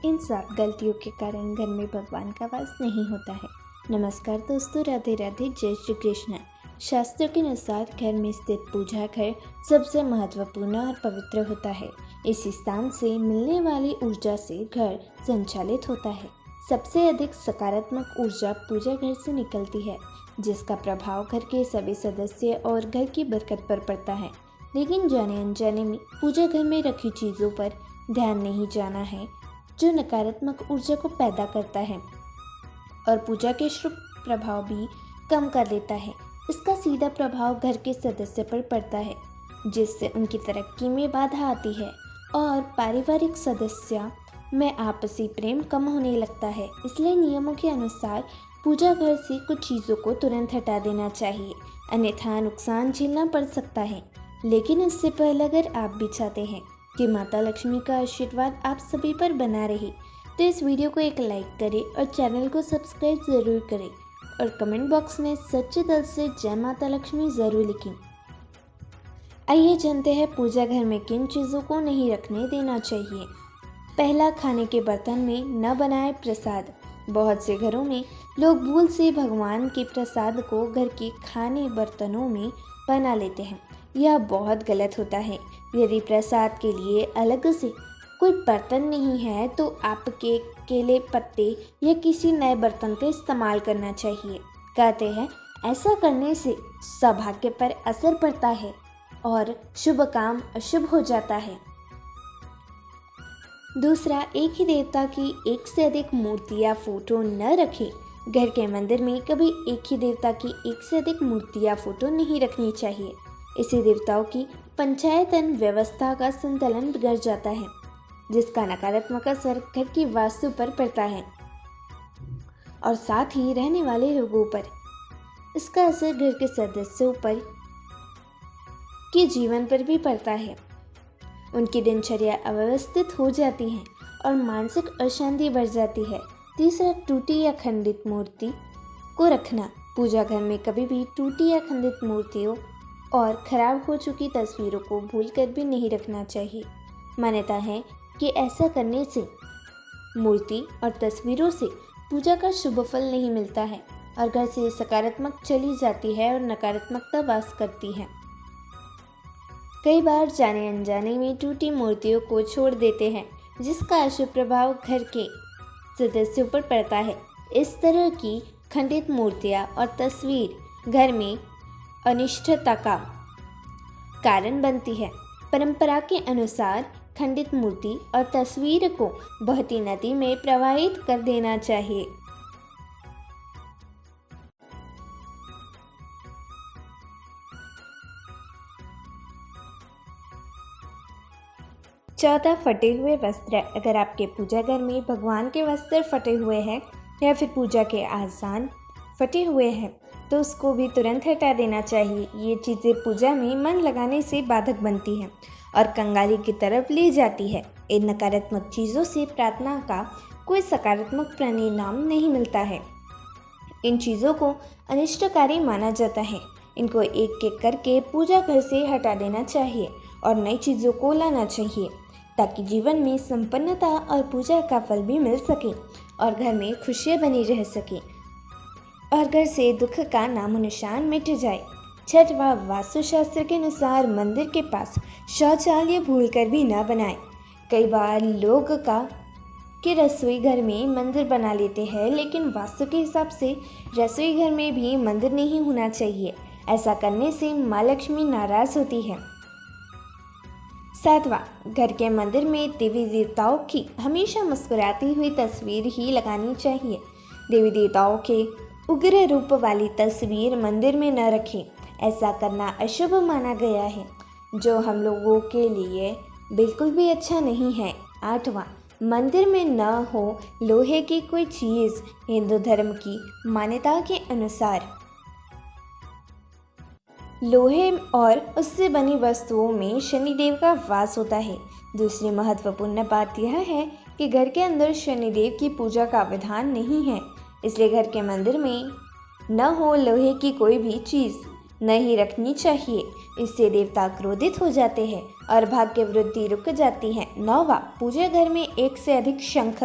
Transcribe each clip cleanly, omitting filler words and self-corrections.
इन सब गलतियों के कारण घर में भगवान का वास नहीं होता है। नमस्कार दोस्तों, राधे राधे, जय श्री कृष्ण। शास्त्रों के अनुसार घर में स्थित पूजा घर सबसे महत्वपूर्ण और पवित्र होता है। इस स्थान से मिलने वाली ऊर्जा से घर संचालित होता है। सबसे अधिक सकारात्मक ऊर्जा पूजा घर से निकलती है, जिसका प्रभाव घर के सभी सदस्य और घर की बरकत पर पड़ता है। लेकिन जाने अनजाने में पूजा घर में रखी चीज़ों पर ध्यान नहीं जाना है, जो नकारात्मक ऊर्जा को पैदा करता है और पूजा के शुभ प्रभाव भी कम कर देता है। इसका सीधा प्रभाव घर के सदस्य पर पड़ता है, जिससे उनकी तरक्की में बाधा आती है और पारिवारिक सदस्य में आपसी प्रेम कम होने लगता है। इसलिए नियमों के अनुसार पूजा घर से कुछ चीज़ों को तुरंत हटा देना चाहिए, अन्यथा नुकसान झेलना पड़ सकता है। लेकिन इससे पहले अगर आप भी चाहते हैं कि माता लक्ष्मी का आशीर्वाद आप सभी पर बना रहे, तो इस वीडियो को एक लाइक करें और चैनल को सब्सक्राइब ज़रूर करें और कमेंट बॉक्स में सच्चे दिल से जय माता लक्ष्मी ज़रूर लिखें। आइए जानते हैं पूजा घर में किन चीज़ों को नहीं रखने देना चाहिए। पहला, खाने के बर्तन में न बनाए प्रसाद। बहुत से घरों में लोग भूल से भगवान के प्रसाद को घर के खाने बर्तनों में बना लेते हैं। यह बहुत गलत होता है। यदि प्रसाद के लिए अलग से कोई बर्तन नहीं है, तो आपके केले पत्ते या किसी नए बर्तन का इस्तेमाल करना चाहिए। कहते हैं ऐसा करने से सौभाग्य पर असर पड़ता है और शुभ काम अशुभ हो जाता है। दूसरा, एक ही देवता की एक से अधिक मूर्ति या फोटो न रखें। घर के मंदिर में कभी एक ही देवता की एक से अधिक मूर्ति या फोटो नहीं रखनी चाहिए। इससे देवताओं की पंचायतन व्यवस्था का संतुलन बिगड़ जाता है, जिसका नकारात्मक असर घर की वास्तु पर पड़ता है और साथ ही रहने वाले लोगों पर। इसका असर घर के सदस्यों पर के जीवन पर भी पड़ता है। उनकी दिनचर्या अव्यवस्थित हो जाती है और मानसिक अशांति बढ़ जाती है। तीसरा, टूटी या खंडित मूर्ति को रखना। पूजा घर में कभी भी टूटी या खंडित मूर्तियों और खराब हो चुकी तस्वीरों को भूलकर भी नहीं रखना चाहिए। मान्यता है कि ऐसा करने से मूर्ति और तस्वीरों से पूजा का शुभ फल नहीं मिलता है और घर से सकारात्मक चली जाती है और नकारात्मकता वास करती है। कई बार जाने अनजाने में टूटी मूर्तियों को छोड़ देते हैं, जिसका अशुभ प्रभाव घर के सदस्यों पर पड़ता है। इस तरह की खंडित मूर्तियाँ और तस्वीर घर में अनिष्टता का कारण बनती है। परंपरा के अनुसार खंडित मूर्ति और तस्वीर को बहती नदी में प्रवाहित कर देना चाहिए। चौथा, फटे हुए वस्त्र। अगर आपके पूजा घर में भगवान के वस्त्र फटे हुए हैं या फिर पूजा के आसान फटे हुए हैं, तो उसको भी तुरंत हटा देना चाहिए। ये चीज़ें पूजा में मन लगाने से बाधक बनती हैं और कंगाली की तरफ ले जाती है। इन नकारात्मक चीज़ों से प्रार्थना का कोई सकारात्मक परिणाम नहीं मिलता है। इन चीज़ों को अनिष्टकारी माना जाता है। इनको एक एक करके पूजा घर से हटा देना चाहिए और नई चीज़ों को लाना चाहिए, ताकि जीवन में संपन्नता और पूजा का फल भी मिल सके और घर में खुशियाँ बनी रह सके और घर से दुख का नामो निशान मिट जाए। छठवां, वास्तुशास्त्र के अनुसार मंदिर के पास शौचालय भूलकर भी न बनाएं। कई बार लोग के रसोई घर में मंदिर बना लेते हैं, लेकिन वास्तु के हिसाब से रसोई घर में भी मंदिर नहीं होना चाहिए। ऐसा करने से माँ लक्ष्मी नाराज होती है। सातवां, घर के मंदिर में देवी देवताओं की हमेशा मुस्कुराती हुई तस्वीर ही लगानी चाहिए। देवी देवताओं के उग्र रूप वाली तस्वीर मंदिर में न रखें। ऐसा करना अशुभ माना गया है, जो हम लोगों के लिए बिल्कुल भी अच्छा नहीं है। आठवां, मंदिर में न हो लोहे की कोई चीज़। हिंदू धर्म की मान्यता के अनुसार लोहे और उससे बनी वस्तुओं में शनिदेव का वास होता है। दूसरी महत्वपूर्ण बात यह है कि घर के अंदर शनिदेव की पूजा का विधान नहीं है, इसलिए घर के मंदिर में न हो लोहे की कोई भी चीज़। नहीं रखनी चाहिए। इससे देवता क्रोधित हो जाते हैं और भाग्य वृद्धि रुक जाती है। 9वां, पूजा घर में एक से अधिक शंख।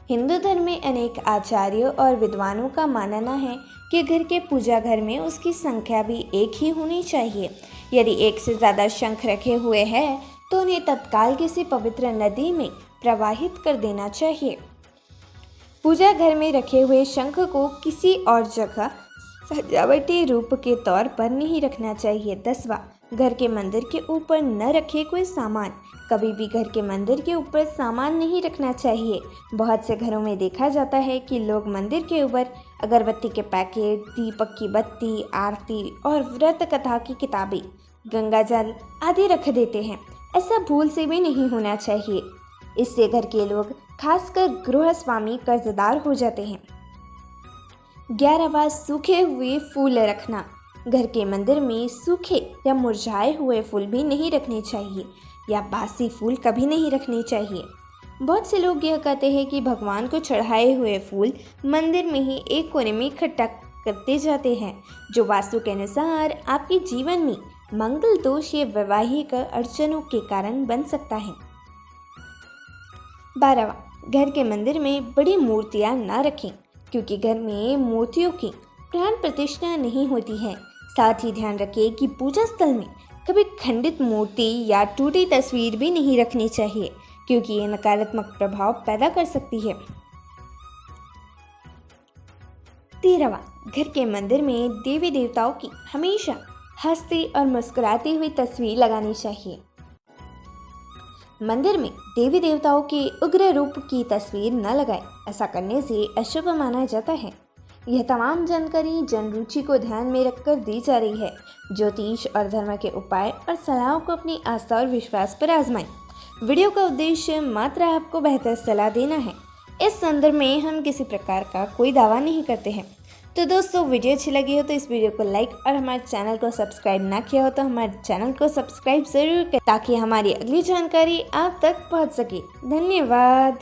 हिंदू धर्म में अनेक आचार्यों और विद्वानों का मानना है कि घर के पूजा घर में उसकी संख्या भी एक ही होनी चाहिए। यदि एक से ज़्यादा शंख रखे हुए हैं तो उन्हें तत्काल किसी पवित्र नदी में प्रवाहित कर देना चाहिए। पूजा घर में रखे हुए शंख को किसी और जगह सजावटी रूप के तौर पर नहीं रखना चाहिए। 10वां, घर के मंदिर के ऊपर न रखे कोई सामान। कभी भी घर के मंदिर के ऊपर सामान नहीं रखना चाहिए। बहुत से घरों में देखा जाता है कि लोग मंदिर के ऊपर अगरबत्ती के पैकेट, दीपक की बत्ती, आरती और व्रत कथा की किताबें, गंगा जल आदि रख देते हैं। ऐसा भूल से भी नहीं होना चाहिए। इससे घर के लोग, खासकर गृहस्वामी, कर्जदार हो जाते हैं। 11वां, सूखे हुए फूल रखना। घर के मंदिर में सूखे या मुरझाए हुए फूल भी नहीं रखने चाहिए या बासी फूल कभी नहीं रखने चाहिए। बहुत से लोग यह कहते हैं कि भगवान को चढ़ाए हुए फूल मंदिर में ही एक कोने में इकट्ठा करते जाते हैं, जो वास्तु के अनुसार आपके जीवन में मंगल दोष या वैवाहिक अड़चनों के कारण बन सकता है। 12वां, घर के मंदिर में बड़ी मूर्तियां न रखें, क्योंकि घर में मूर्तियों की प्राण प्रतिष्ठा नहीं होती है। साथ ही ध्यान रखें कि पूजा स्थल में कभी खंडित मूर्ति या टूटी तस्वीर भी नहीं रखनी चाहिए, क्योंकि ये नकारात्मक प्रभाव पैदा कर सकती है। 13वां, घर के मंदिर में देवी देवताओं की हमेशा हंसती और मुस्कुराती हुई तस्वीर लगानी चाहिए। मंदिर में देवी देवताओं के उग्र रूप की तस्वीर न लगाएं। ऐसा करने से अशुभ माना जाता है। यह तमाम जानकारी जन रुचि को ध्यान में रखकर दी जा रही है। ज्योतिष और धर्म के उपाय और सलाहों को अपनी आस्था और विश्वास पर आजमाएं। वीडियो का उद्देश्य मात्र आपको बेहतर सलाह देना है। इस संदर्भ में हम किसी प्रकार का कोई दावा नहीं करते हैं। तो दोस्तों, वीडियो अच्छी लगी हो तो इस वीडियो को लाइक और हमारे चैनल को सब्सक्राइब ना किया हो तो हमारे चैनल को सब्सक्राइब जरूर करें, ताकि हमारी अगली जानकारी आप तक पहुंच सके। धन्यवाद।